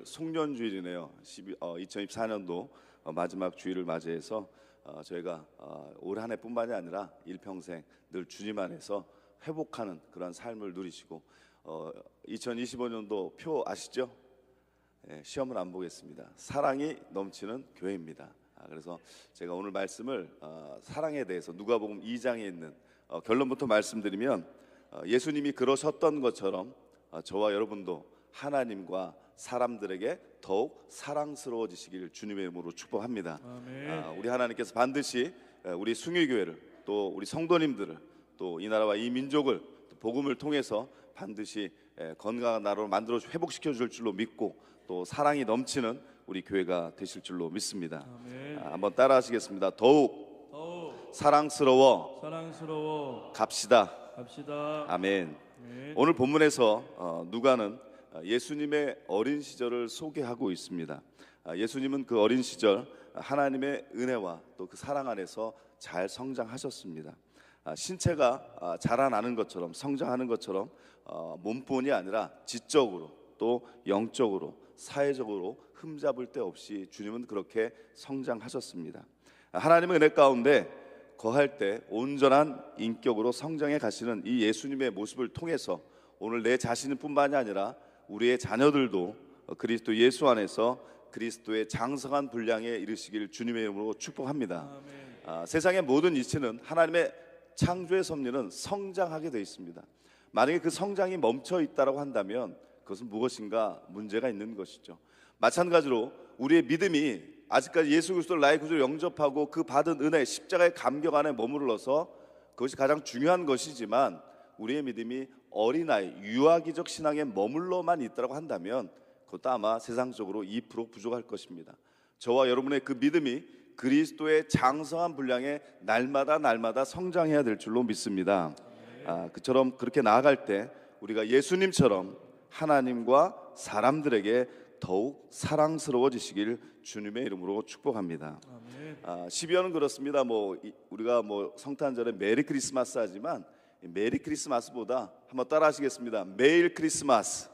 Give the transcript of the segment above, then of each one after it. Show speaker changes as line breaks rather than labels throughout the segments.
오늘 송년주일이네요. 2024년도 마지막 주일을 맞이해서 저희가 올 한 해뿐만이 아니라 일평생 늘 주님 안에서 회복하는 그런 삶을 누리시고 2025년도 표 아시죠? 시험은 안 보겠습니다. 사랑이 넘치는 교회입니다. 그래서 제가 오늘 말씀을 사랑에 대해서 누가복음 2장에 있는 결론부터 말씀드리면 예수님이 그러셨던 것처럼 저와 여러분도 하나님과 사람들에게 더욱 사랑스러워지시길 주님의 이름으로 축복합니다. 우리 하나님께서 반드시 우리 숭일교회를 또 우리 성도님들을 또 이 나라와 이 민족을 복음을 통해서 반드시 건강한 나라로 만들어 회복시켜 줄 줄로 믿고 또 사랑이 넘치는 우리 교회가 되실 줄로 믿습니다. 한번 따라 하시겠습니다. 더욱 사랑스러워 갑시다. 아멘. 오늘 본문에서 누가는 예수님의 어린 시절을 소개하고 있습니다. 예수님은 그 어린 시절 하나님의 은혜와 또 그 사랑 안에서 잘 성장하셨습니다. 신체가 자라나는 것처럼 성장하는 것처럼 몸뿐이 아니라 지적으로 또 영적으로 사회적으로 흠잡을 데 없이 주님은 그렇게 성장하셨습니다. 하나님의 은혜 가운데 거할 때 온전한 인격으로 성장해 가시는 이 예수님의 모습을 통해서 오늘 내 자신은 뿐만이 아니라 우리의 자녀들도 그리스도 예수 안에서 그리스도의 장성한 분량에 이르시길 주님의 이름으로 축복합니다. 세상의 모든 이치는 하나님의 창조의 섭리는 성장하게 되어 있습니다. 만약에 그 성장이 멈춰 있다고 한다면 그것은 무엇인가 문제가 있는 것이죠. 마찬가지로 우리의 믿음이 아직까지 예수 그리스도를 나의 구주로 영접하고 그 받은 은혜 십자가의 감격 안에 머물러서 그것이 가장 중요한 것이지만 우리의 믿음이 어린아이 유아기적 신앙에 머물러만 있다고 한다면 그것도 아마 세상적으로 2% 부족할 것입니다. 저와 여러분의 그 믿음이 그리스도의 장성한 분량에 날마다 성장해야 될 줄로 믿습니다. 그처럼 그렇게 나아갈 때 우리가 예수님처럼 하나님과 사람들에게 더욱 사랑스러워지시길 주님의 이름으로 축복합니다. 12월은 그렇습니다. 우리가 성탄절에 메리 크리스마스 하지만 메리 크리스마스보다 한번 따라 하시겠습니다. 매일 크리스마스.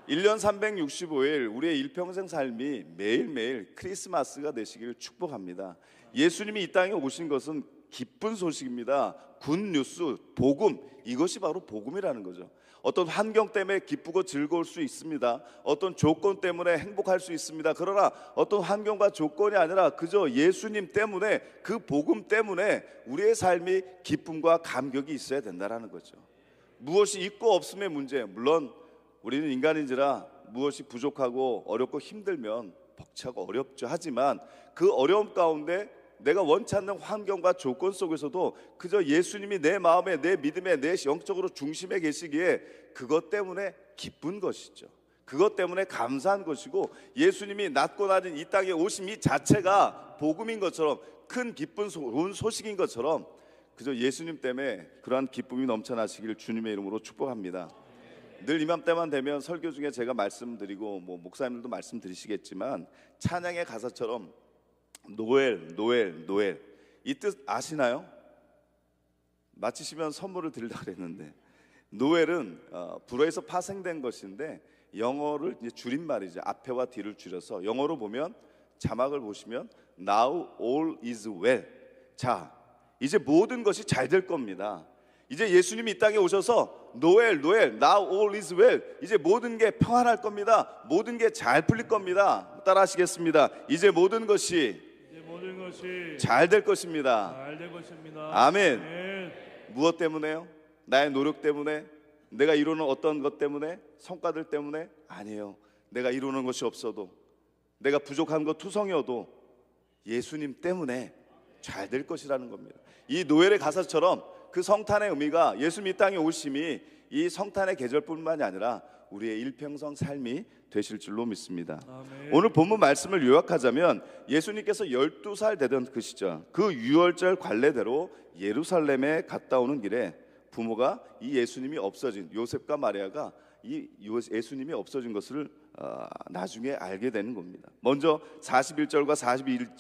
1년 365일 우리의 일평생 삶이 매일매일 크리스마스가 되시길 축복합니다. 예수님이 이 땅에 오신 것은 기쁜 소식입니다. 굿뉴스, 복음, 이것이 바로 복음이라는 거죠. 어떤 환경 때문에 기쁘고 즐거울 수 있습니다. 어떤 조건 때문에 행복할 수 있습니다. 그러나 어떤 환경과 조건이 아니라 그저 예수님 때문에 그 복음 때문에 우리의 삶이 기쁨과 감격이 있어야 된다는 거죠. 무엇이 있고 없음의 문제, 물론 우리는 인간인지라 무엇이 부족하고 어렵고 힘들면 벅차고 어렵죠. 하지만 그 어려움 가운데 내가 원치 않는 환경과 조건 속에서도 그저 예수님이 내 마음에 내 믿음에 내 영적으로 중심에 계시기에 그것 때문에 기쁜 것이죠. 그것 때문에 감사한 것이고 예수님이 낮고 낮은 이 땅에 오심 이 자체가 복음인 것처럼 큰 기쁜 좋은 소식인 것처럼 그저 예수님 때문에 그러한 기쁨이 넘쳐나시길 주님의 이름으로 축복합니다. 늘 이맘때만 되면 설교 중에 제가 말씀드리고 목사님들도 말씀드리시겠지만 찬양의 가사처럼 노엘 이 뜻 아시나요? 마치시면 선물을 드리려고 했는데 노엘은 불어에서 파생된 것인데 영어를 이제 줄임말이죠. 앞에와 뒤를 줄여서 영어로 보면 자막을 보시면 Now all is well. 자, 이제 모든 것이 잘 될 겁니다. 이제 예수님이 이 땅에 오셔서 노엘 Now all is well. 이제 모든 게 평안할 겁니다. 모든 게 잘 풀릴 겁니다. 따라 하시겠습니다. 이제 모든 것이 잘 될 것입니다. 아멘. 무엇 때문에요? 나의 노력 때문에? 내가 이루는 어떤 것 때문에? 성과들 때문에? 아니에요. 내가 이루는 것이 없어도 내가 부족한 것 투성이어도 예수님 때문에 잘 될 것이라는 겁니다. 이 노엘의 가사처럼 그 성탄의 의미가 예수님 이 땅에 오심이 이 성탄의 계절뿐만이 아니라 우리의 일평생 삶이 되실 줄로 믿습니다. 아멘. 오늘 본문 말씀을 요약하자면 예수님께서 12살 되던 그 시절 그 유월절 관례대로 예루살렘에 갔다 오는 길에 부모가 이 예수님이 없어진 요셉과 마리아가 이 예수님이 없어진 것을 나중에 알게 되는 겁니다. 먼저 41절과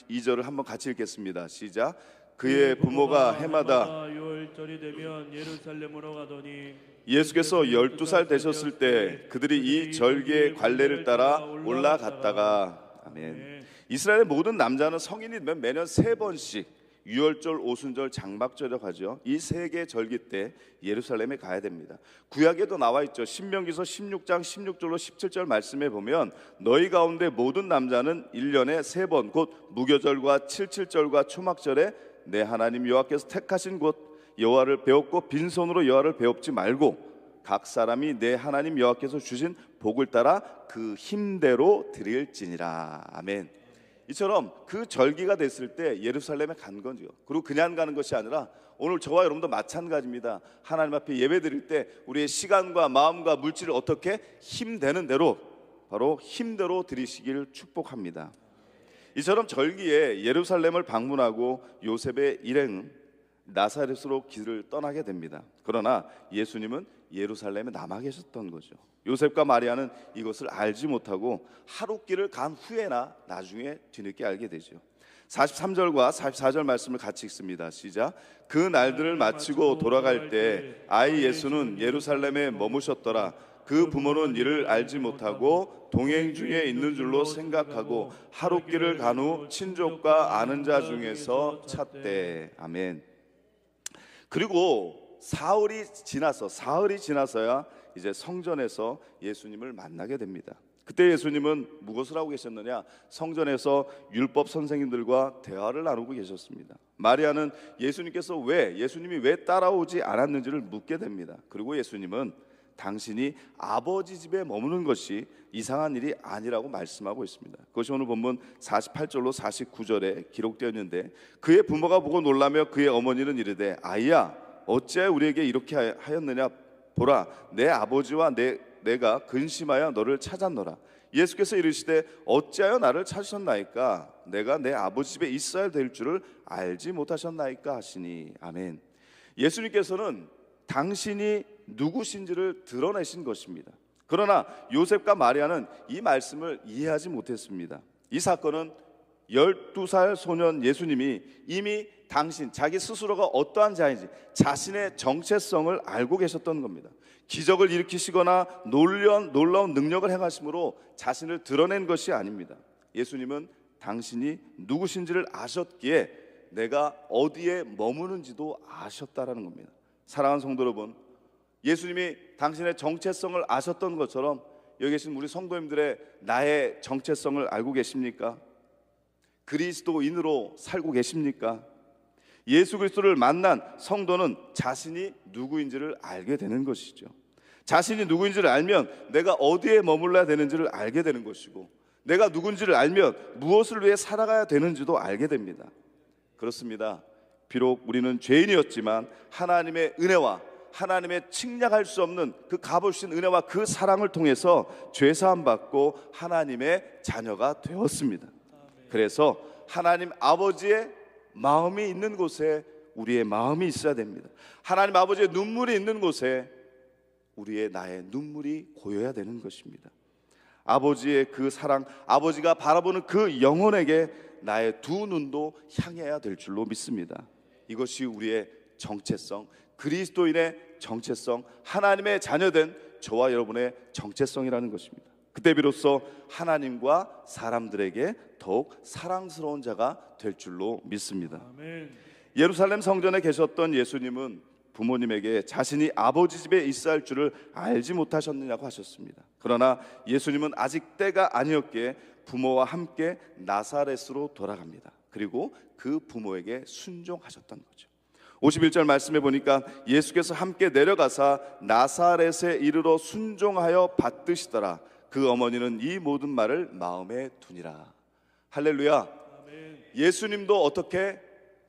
42절을 한번 같이 읽겠습니다. 시작. 그의 부모가 해마다
유월절이 되면 예루살렘으로 가더니
예수께서 12살 되셨을 때 그들이 이 절기의 관례를 따라 올라갔다가 아멘. 이스라엘의 모든 남자는 성인이 되면 매년 3번씩 유월절, 오순절, 장막절이라고 하죠. 이 3개 절기 때 예루살렘에 가야 됩니다. 구약에도 나와 있죠. 신명기서 16장 16절로 17절 말씀에 보면 너희 가운데 모든 남자는 1년에 3번 곧 무교절과 칠칠절과 초막절에 내 하나님 여호와께서 택하신 곳 여호와를 배웠고 빈손으로 여호와를 배웁지 말고 각 사람이 내 하나님 여호와께서 주신 복을 따라 그 힘대로 드릴지니라. 아멘. 이처럼 그 절기가 됐을 때 예루살렘에 간 거죠. 그리고 그냥 가는 것이 아니라 오늘 저와 여러분도 마찬가지입니다. 하나님 앞에 예배 드릴 때 우리의 시간과 마음과 물질을 어떻게 힘되는 대로 바로 힘대로 드리시기를 축복합니다. 이처럼 절기에 예루살렘을 방문하고 요셉의 일행 나사렛으로 길을 떠나게 됩니다. 그러나 예수님은 예루살렘에 남아 계셨던 거죠. 요셉과 마리아는 이것을 알지 못하고 하룻길을 간 후에나 나중에 뒤늦게 알게 되죠. 43절과 44절 말씀을 같이 읽습니다. 시작. 그 날들을 마치고 돌아갈 때 아이 예수는 예루살렘에 머무셨더라. 그 부모는 이를 알지 못하고 동행 중에 있는 줄로 생각하고 하룻길을 간 후 친족과 아는 자 중에서 찾되. 아멘. 그리고 사흘이 지나서야 이제 성전에서 예수님을 만나게 됩니다. 그때 예수님은 무엇을 하고 계셨느냐? 성전에서 율법 선생님들과 대화를 나누고 계셨습니다. 마리아는 예수님이 왜 따라오지 않았는지를 묻게 됩니다. 그리고 예수님은 당신이 아버지 집에 머무는 것이 이상한 일이 아니라고 말씀하고 있습니다. 그것이 오늘 본문 48절로 49절에 기록되어 있는데 그의 부모가 보고 놀라며 그의 어머니는 이르되 아이야 어찌하여 우리에게 이렇게 하였느냐 보라 내 아버지와 내가 근심하여 너를 찾았노라. 예수께서 이르시되 어찌하여 나를 찾으셨나이까 내가 내 아버지 집에 있어야 될 줄을 알지 못하셨나이까 하시니. 아멘. 예수님께서는 당신이 누구신지를 드러내신 것입니다. 그러나 요셉과 마리아는 이 말씀을 이해하지 못했습니다. 이 사건은 12살 소년 예수님이 이미 자기 스스로가 어떠한 자인지 자신의 정체성을 알고 계셨던 겁니다. 기적을 일으키시거나 놀라운 능력을 행하심으로 자신을 드러낸 것이 아닙니다. 예수님은 당신이 누구신지를 아셨기에 내가 어디에 머무는지도 아셨다라는 겁니다. 사랑하는 성도 여러분, 예수님이 당신의 정체성을 아셨던 것처럼 여기 계신 우리 성도님들의 나의 정체성을 알고 계십니까? 그리스도인으로 살고 계십니까? 예수 그리스도를 만난 성도는 자신이 누구인지를 알게 되는 것이죠. 자신이 누구인지를 알면 내가 어디에 머물러야 되는지를 알게 되는 것이고 내가 누군지를 알면 무엇을 위해 살아가야 되는지도 알게 됩니다. 그렇습니다. 비록 우리는 죄인이었지만 하나님의 은혜와 하나님의 측량할 수 없는 그 값없으신 은혜와 그 사랑을 통해서 죄사함 받고 하나님의 자녀가 되었습니다. 그래서 하나님 아버지의 마음이 있는 곳에 우리의 마음이 있어야 됩니다. 하나님 아버지의 눈물이 있는 곳에 나의 눈물이 고여야 되는 것입니다. 아버지의 그 사랑, 아버지가 바라보는 그 영혼에게 나의 두 눈도 향해야 될 줄로 믿습니다. 이것이 우리의 정체성, 그리스도인의 정체성, 하나님의 자녀된 저와 여러분의 정체성이라는 것입니다. 그때 비로소 하나님과 사람들에게 더욱 사랑스러운 자가 될 줄로 믿습니다. 아멘. 예루살렘 성전에 계셨던 예수님은 부모님에게 자신이 아버지 집에 있어야 할 줄을 알지 못하셨느냐고 하셨습니다. 그러나 예수님은 아직 때가 아니었기에 부모와 함께 나사렛으로 돌아갑니다. 그리고 그 부모에게 순종하셨던 거죠. 51절 말씀해 보니까 예수께서 함께 내려가사 나사렛에 이르러 순종하여 받드시더라. 그 어머니는 이 모든 말을 마음에 두니라. 할렐루야. 아멘. 예수님도 어떻게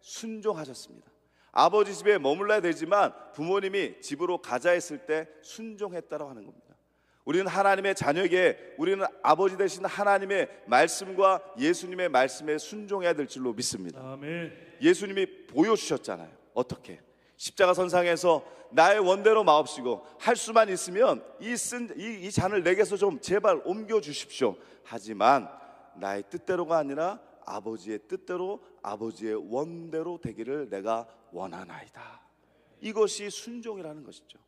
순종하셨습니다. 아버지 집에 머물러야 되지만 부모님이 집으로 가자 했을 때 순종했다고 하는 겁니다. 우리는 하나님의 자녀에게 우리는 아버지 되신 하나님의 말씀과 예수님의 말씀에 순종해야 될 줄로 믿습니다. 아멘. 예수님이 보여주셨잖아요. 어떻게? 십자가 선상에서 나의 원대로 마옵시고 할 수만 있으면 이 잔을 내게서 좀 제발 옮겨 주십시오. 하지만 나의 뜻대로가 아니라 아버지의 뜻대로 아버지의 원대로 되기를 내가 원하나이다. 이것이 순종이라는 것이죠.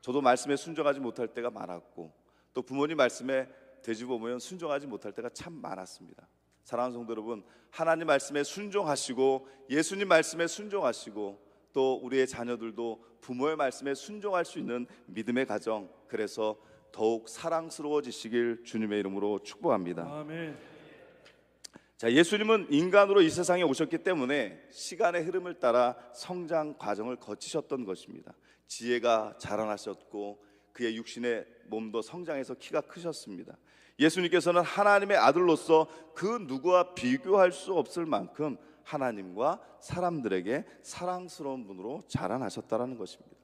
저도 말씀에 순종하지 못할 때가 많았고, 또 부모님 말씀에 되짚어보면 순종하지 못할 때가 참 많았습니다. 사랑하는 성도 여러분, 하나님 말씀에 순종하시고 예수님 말씀에 순종하시고 또 우리의 자녀들도 부모의 말씀에 순종할 수 있는 믿음의 가정, 그래서 더욱 사랑스러워지시길 주님의 이름으로 축복합니다.
아멘.
자, 예수님은 인간으로 이 세상에 오셨기 때문에 시간의 흐름을 따라 성장 과정을 거치셨던 것입니다. 지혜가 자라나셨고 그의 육신의 몸도 성장해서 키가 크셨습니다. 예수님께서는 하나님의 아들로서 그 누구와 비교할 수 없을 만큼 하나님과 사람들에게 사랑스러운 분으로 자라나셨다는 것입니다.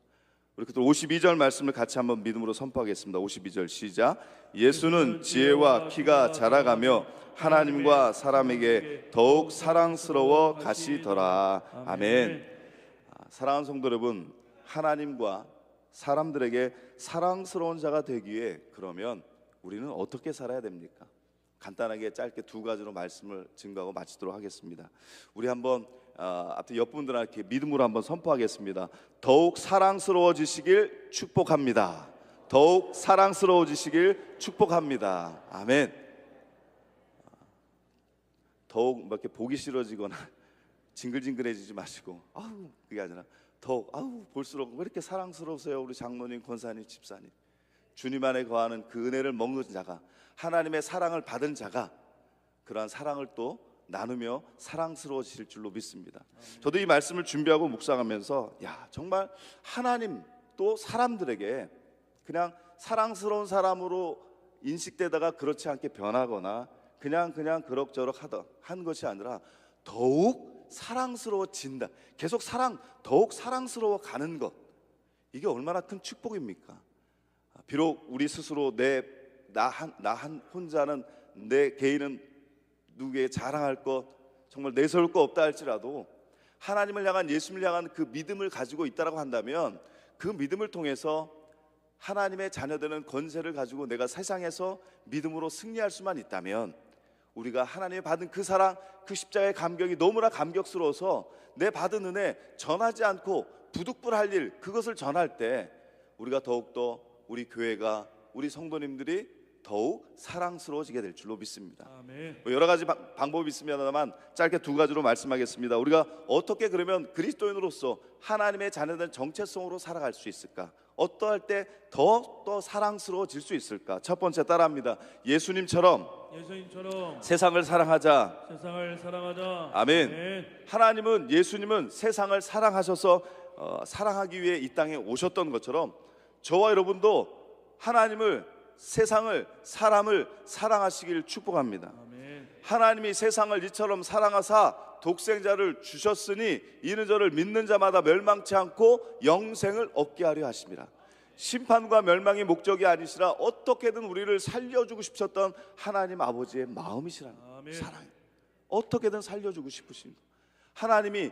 우리 그들 52절 말씀을 같이 한번 믿음으로 선포하겠습니다. 52절 시작. 예수는 지혜와 키가 자라가며 하나님과 사람에게 더욱 사랑스러워 가시더라. 아멘. 사랑하는 성도 여러분, 하나님과 사람들에게 사랑스러운 자가 되기 위해 그러면 우리는 어떻게 살아야 됩니까? 간단하게 짧게 두 가지로 말씀을 증거하고 마치도록 하겠습니다. 우리 한번 앞에 옆 분들한테 믿음으로 한번 선포하겠습니다. 더욱 사랑스러워지시길 축복합니다. 더욱 사랑스러워지시길 축복합니다. 아멘. 더욱 이렇게 보기 싫어지거나 징글징글해지지 마시고, 그게 아니라 더욱 볼수록 왜 이렇게 사랑스러우세요 우리 장로님, 권사님, 집사님. 주님 안에 거하는 그 은혜를 먹는 자가, 하나님의 사랑을 받은 자가 그러한 사랑을 또 나누며 사랑스러워지실 줄로 믿습니다. 저도 이 말씀을 준비하고 묵상하면서 정말 하나님 또 사람들에게 그냥 사랑스러운 사람으로 인식되다가 그렇지 않게 변하거나 그냥 그럭저럭 한 것이 아니라 더욱 사랑스러워진다, 계속 더욱 사랑스러워 가는 것, 이게 얼마나 큰 축복입니까? 비록 우리 스스로 나 혼자는 내 개인은 누구에게 자랑할 것, 정말 내세울 것 없다 할지라도 하나님을 향한, 예수님을 향한 그 믿음을 가지고 있다라고 한다면 그 믿음을 통해서 하나님의 자녀되는 권세를 가지고 내가 세상에서 믿음으로 승리할 수만 있다면, 우리가 하나님의 받은 그 사랑, 그 십자가의 감격이 너무나 감격스러워서 내 받은 은혜 전하지 않고 부득불할 일, 그것을 전할 때 우리가 더욱더 우리 교회가, 우리 성도님들이 더욱 사랑스러워지게 될 줄로 믿습니다.
아멘.
여러 가지 방법이 있습니다만 짧게 두 가지로 말씀하겠습니다. 우리가 어떻게 그러면 그리스도인으로서 하나님의 자녀된 정체성으로 살아갈 수 있을까? 어떠할 때 더 사랑스러워질 수 있을까? 첫 번째 따라합니다. 예수님처럼 세상을 사랑하자. 아멘.
아멘.
하나님은, 예수님은 세상을 사랑하셔서 사랑하기 위해 이 땅에 오셨던 것처럼 저와 여러분도 하나님을, 세상을, 사람을 사랑하시길 축복합니다.
아멘.
하나님이 세상을 이처럼 사랑하사 독생자를 주셨으니 이는 저를 믿는 자마다 멸망치 않고 영생을 얻게 하려 하심이라. 심판과 멸망이 목적이 아니시라 어떻게든 우리를 살려주고 싶으셨던 하나님 아버지의 마음이시라는 사랑, 어떻게든 살려주고 싶으신 거. 하나님이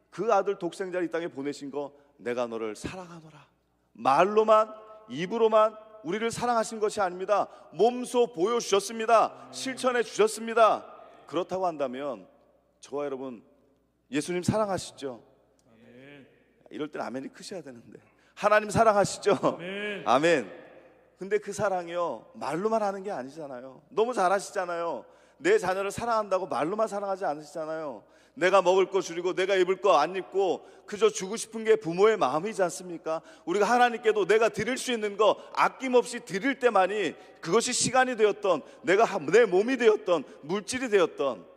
그 아들 독생자를 이 땅에 보내신 거, 내가 너를 사랑하노라, 말로만, 입으로만 우리를 사랑하신 것이 아닙니다. 몸소 보여주셨습니다. 실천해 주셨습니다. 그렇다고 한다면 저와 여러분, 예수님 사랑하시죠?
아멘.
이럴 땐 아멘이 크셔야 되는데, 하나님 사랑하시죠?
아멘.
아멘. 근데 그 사랑이요, 말로만 하는 게 아니잖아요. 너무 잘하시잖아요. 내 자녀를 사랑한다고 말로만 사랑하지 않으시잖아요. 내가 먹을 거 줄이고 내가 입을 거 안 입고 그저 주고 싶은 게 부모의 마음이지 않습니까? 우리가 하나님께도 내가 드릴 수 있는 거 아낌없이 드릴 때만이 그것이 시간이 되었던, 내 몸이 되었던, 물질이 되었던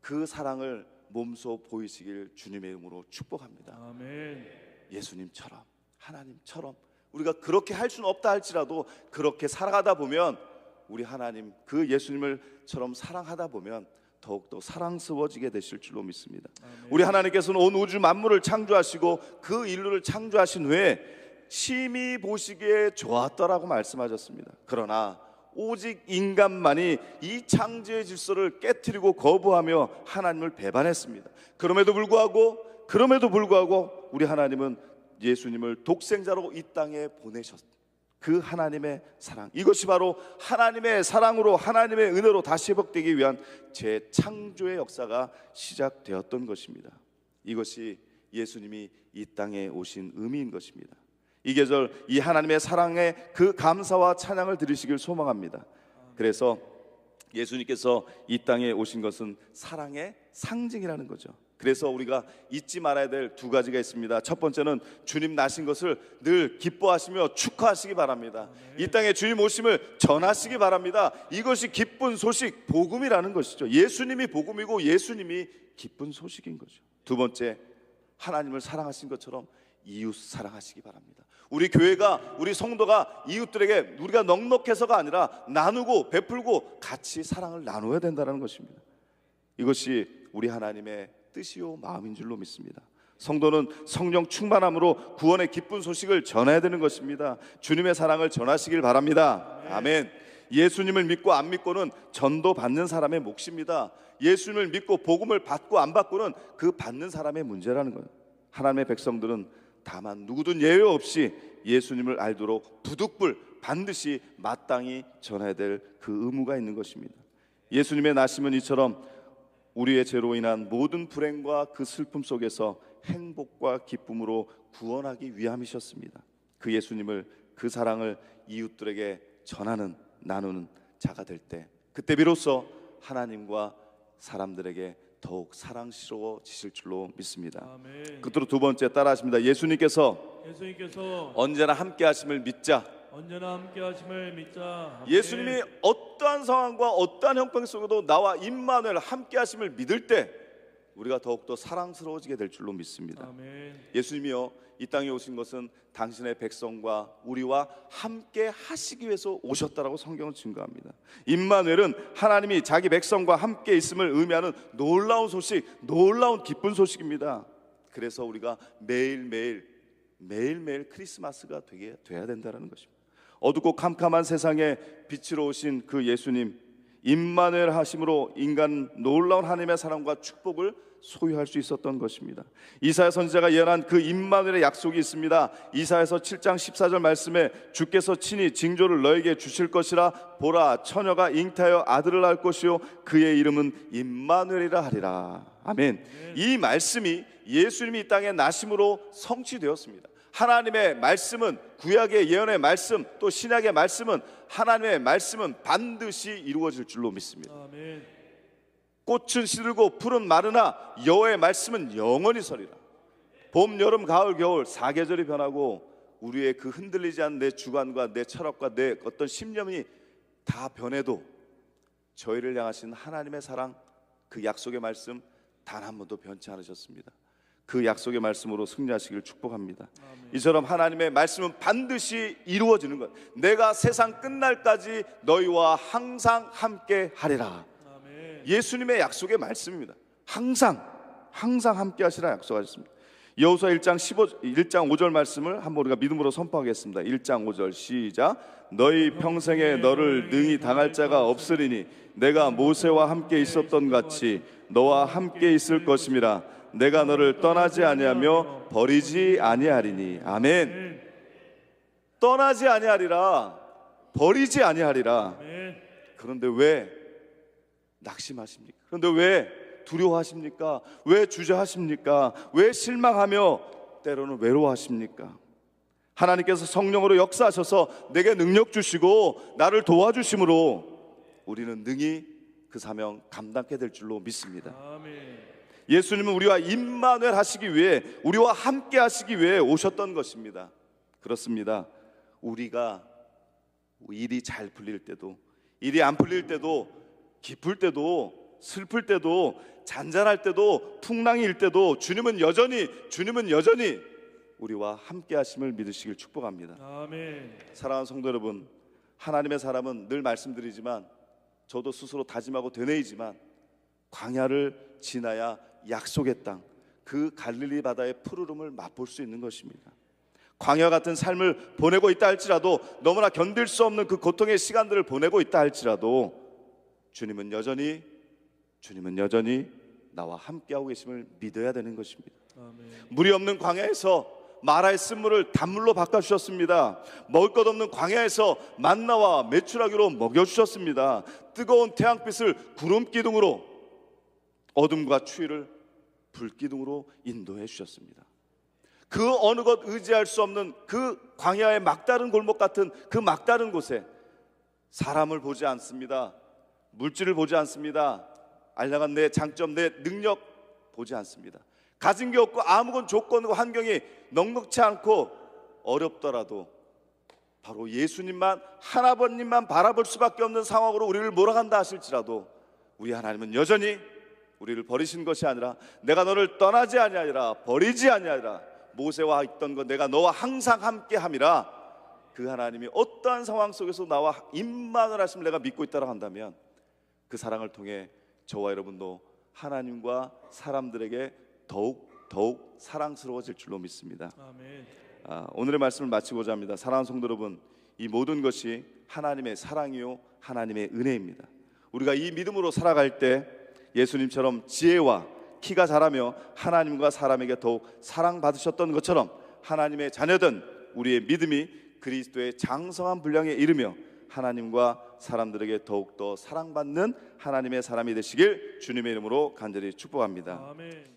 그 사랑을 몸소 보이시길 주님의 이름으로 축복합니다.
아멘.
예수님처럼, 하나님처럼 우리가 그렇게 할 수는 없다 할지라도 그렇게 살아가다 보면, 우리 하나님 그 예수님을처럼 사랑하다 보면 더욱더 사랑스러워지게 되실 줄로 믿습니다.
아멘.
우리 하나님께서는 온 우주 만물을 창조하시고 그 인류를 창조하신 후에 심히 보시기에 좋았더라고 말씀하셨습니다. 그러나 오직 인간만이 이 창조의 질서를 깨트리고 거부하며 하나님을 배반했습니다. 그럼에도 불구하고 우리 하나님은 예수님을 독생자로 이 땅에 보내셨습니다. 그 하나님의 사랑, 이것이 바로 하나님의 사랑으로, 하나님의 은혜로 다시 회복되기 위한 재창조의 역사가 시작되었던 것입니다. 이것이 예수님이 이 땅에 오신 의미인 것입니다. 이 계절 이 하나님의 사랑에 그 감사와 찬양을 드리시길 소망합니다. 그래서 예수님께서 이 땅에 오신 것은 사랑의 상징이라는 거죠. 그래서 우리가 잊지 말아야 될 두 가지가 있습니다. 첫 번째는 주님 나신 것을 늘 기뻐하시며 축하하시기 바랍니다. 이 땅에 주님 오심을 전하시기 바랍니다. 이것이 기쁜 소식, 복음이라는 것이죠. 예수님이 복음이고 예수님이 기쁜 소식인 거죠. 두 번째, 하나님을 사랑하신 것처럼 이웃 사랑하시기 바랍니다. 우리 교회가, 우리 성도가 이웃들에게 우리가 넉넉해서가 아니라 나누고 베풀고 같이 사랑을 나누어야 된다는 것입니다. 이것이 우리 하나님의 뜻이요 마음인 줄로 믿습니다. 성도는 성령 충만함으로 구원의 기쁜 소식을 전해야 되는 것입니다. 주님의 사랑을 전하시길 바랍니다. 아멘. 예수님을 믿고 안 믿고는 전도 받는 사람의 몫입니다. 예수님을 믿고 복음을 받고 안 받고는 그 받는 사람의 문제라는 거예요. 하나님의 백성들은 다만 누구든 예외 없이 예수님을 알도록 부득불 반드시 마땅히 전해야 될 그 의무가 있는 것입니다. 예수님의 나심은 이처럼 우리의 죄로 인한 모든 불행과 그 슬픔 속에서 행복과 기쁨으로 구원하기 위함이셨습니다. 그 예수님을, 그 사랑을 이웃들에게 전하는, 나누는 자가 될 때, 그때 비로소 하나님과 사람들에게 더욱 사랑스러워지실 줄로 믿습니다.
아멘.
끝으로 두 번째 따라하십니다. 예수님께서 언제나 함께 하심을 믿자.
언제나 함께 하심을 믿자. 아멘.
예수님이 어떠한 상황과 어떠한 형편 속에도 나와 임마누엘 함께 하심을 믿을 때 우리가 더욱더 사랑스러워지게 될 줄로 믿습니다.
아멘.
예수님이요, 이 땅에 오신 것은 당신의 백성과 우리와 함께 하시기 위해서 오셨다라고 성경은 증거합니다. 임마누엘은 하나님이 자기 백성과 함께 있음을 의미하는 놀라운 소식, 놀라운 기쁜 소식입니다. 그래서 우리가 매일매일 크리스마스가 돼야 된다는 것입니다. 어둡고 캄캄한 세상에 빛으로 오신 그 예수님, 임마누엘 하심으로 인간 놀라운 하나님의 사랑과 축복을 소유할 수 있었던 것입니다. 이사야 선지자가 예언한 그 임마누엘의 약속이 있습니다. 이사야서 7장 14절 말씀에 주께서 친히 징조를 너에게 주실 것이라. 보라, 처녀가 잉태하여 아들을 낳을 것이요 그의 이름은 임마누엘이라 하리라. 아멘. 이 말씀이 예수님이 이 땅에 나심으로 성취되었습니다. 하나님의 말씀은, 구약의 예언의 말씀, 또 신약의 말씀은, 하나님의 말씀은 반드시 이루어질 줄로 믿습니다.
아멘.
꽃은 시들고 풀은 마르나 여호와의 말씀은 영원히 서리라. 봄, 여름, 가을, 겨울 사계절이 변하고 우리의 그 흔들리지 않는 내 주관과 내 철학과 내 어떤 신념이 다 변해도 저희를 향하신 하나님의 사랑, 그 약속의 말씀 단 한 번도 변치 않으셨습니다. 그 약속의 말씀으로 승리하시길 축복합니다.
아멘.
이처럼 하나님의 말씀은 반드시 이루어지는 것. 내가 세상 끝날까지 너희와 항상 함께 하리라.
아멘.
예수님의 약속의 말씀입니다. 항상 함께 하시라 약속하셨습니다. 여호수아 1장 5절 말씀을 한번 우리가 믿음으로 선포하겠습니다. 1장 5절 시작. 너희 평생에 너를 능히 당할 자가 없으리니 내가 모세와 함께 있었던 같이 너와 함께 있을 것임이라. 내가 너를 떠나지 아니하며 버리지 아니하리니. 아멘. 떠나지 아니하리라, 버리지 아니하리라. 그런데 왜 낙심하십니까? 그런데 왜 두려워하십니까? 왜 주저하십니까? 왜 실망하며 때로는 외로워하십니까? 하나님께서 성령으로 역사하셔서 내게 능력 주시고 나를 도와주심으로 우리는 능히 그 사명 감당하게 될 줄로 믿습니다.
아멘.
예수님은 우리와 임마누엘 하시기 위해, 우리와 함께 하시기 위해 오셨던 것입니다. 그렇습니다. 우리가 일이 잘 풀릴 때도, 일이 안 풀릴 때도, 기쁠 때도, 슬플 때도, 잔잔할 때도, 풍랑일 때도 주님은 여전히 우리와 함께 하심을 믿으시길 축복합니다.
아멘.
사랑하는 성도 여러분, 하나님의 사람은 늘 말씀드리지만 저도 스스로 다짐하고 되뇌이지만 광야를 지나야 약속의 땅, 그 갈릴리 바다의 푸르름을 맛볼 수 있는 것입니다. 광야 같은 삶을 보내고 있다 할지라도, 너무나 견딜 수 없는 그 고통의 시간들을 보내고 있다 할지라도 주님은 여전히 나와 함께하고 계심을 믿어야 되는 것입니다.
아멘.
물이 없는 광야에서 마라의 쓴물을 단물로 바꿔주셨습니다. 먹을 것 없는 광야에서 만나와 메추라기로 먹여주셨습니다. 뜨거운 태양빛을 구름기둥으로, 어둠과 추위를 불기둥으로 인도해 주셨습니다. 그 어느 것 의지할 수 없는 그 광야의 막다른 골목 같은 그 막다른 곳에 사람을 보지 않습니다. 물질을 보지 않습니다. 알량한 내 장점, 내 능력 보지 않습니다. 가진 게 없고 아무건 조건과 환경이 넉넉치 않고 어렵더라도 바로 예수님만, 하나님만 바라볼 수밖에 없는 상황으로 우리를 몰아간다 하실지라도 우리 하나님은 여전히 우리를 버리신 것이 아니라 내가 너를 떠나지 아니하리라, 버리지 아니하리라, 모세와 있던 것 내가 너와 항상 함께함이라. 그 하나님이 어떠한 상황 속에서 나와 임만을 하심을 내가 믿고 있다고 한다면 그 사랑을 통해 저와 여러분도 하나님과 사람들에게 더욱 사랑스러워질 줄로 믿습니다.
아멘.
오늘의 말씀을 마치고자 합니다. 사랑하는 성도 여러분, 이 모든 것이 하나님의 사랑이요 하나님의 은혜입니다. 우리가 이 믿음으로 살아갈 때 예수님처럼 지혜와 키가 자라며 하나님과 사람에게 더욱 사랑받으셨던 것처럼 하나님의 자녀된 우리의 믿음이 그리스도의 장성한 분량에 이르며 하나님과 사람들에게 더욱더 사랑받는 하나님의 사람이 되시길 주님의 이름으로 간절히 축복합니다.
아멘.